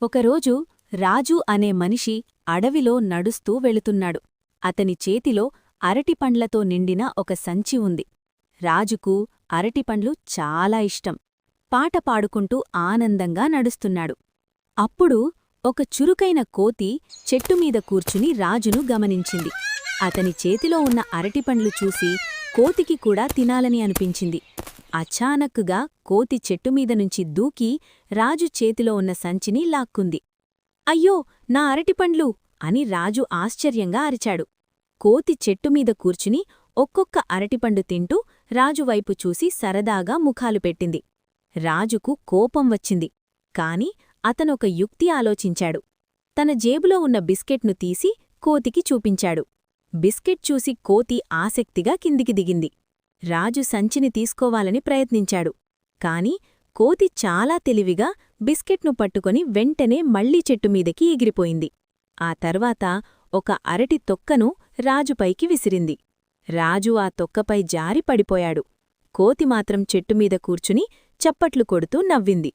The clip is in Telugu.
ఒకరోజు రాజు అనే మనిషి అడవిలో నడుస్తూ వెళుతున్నాడు. అతని చేతిలో అరటిపండ్లతో నిండిన ఒక సంచి ఉంది. రాజుకు అరటిపండ్లు చాలా ఇష్టం. పాట పాడుకుంటూ ఆనందంగా నడుస్తున్నాడు. అప్పుడు ఒక చురుకైన కోతి చెట్టుమీద కూర్చుని రాజును గమనించింది. అతని చేతిలో ఉన్న అరటిపండ్లు చూసి కోతికి కూడా తినాలని అనిపించింది. అచానక్కుగా కోతి చెట్టుమీద నుంచి దూకి రాజు చేతిలో ఉన్న సంచిని లాక్కుంది. అయ్యో, నా అరటిపండ్లు! అని రాజు ఆశ్చర్యంగా అరిచాడు. కోతి చెట్టుమీద కూర్చుని ఒక్కొక్క అరటిపండు తింటూ రాజువైపు చూసి సరదాగా ముఖాలు పెట్టింది. రాజుకు కోపం వచ్చింది. కాని అతనొక యుక్తి ఆలోచించాడు. తన జేబులో ఉన్న బిస్కెట్ను తీసి కోతికి చూపించాడు. బిస్కెట్ చూసి కోతి ఆసక్తిగా కిందికి దిగింది. రాజు సంచిని తీసుకోవాలని ప్రయత్నించాడు. కాని కోతి చాలా తెలివిగా బిస్కెట్ను పట్టుకొని వెంటనే మళ్లీ చెట్టుమీదకి ఎగిరిపోయింది. ఆ తర్వాత ఒక అరటి తొక్కను రాజుపైకి విసిరింది. రాజు ఆ తొక్కపై జారి పడిపోయాడు. కోతి మాత్రం చెట్టుమీద కూర్చుని చప్పట్లు కొడుతూ నవ్వింది.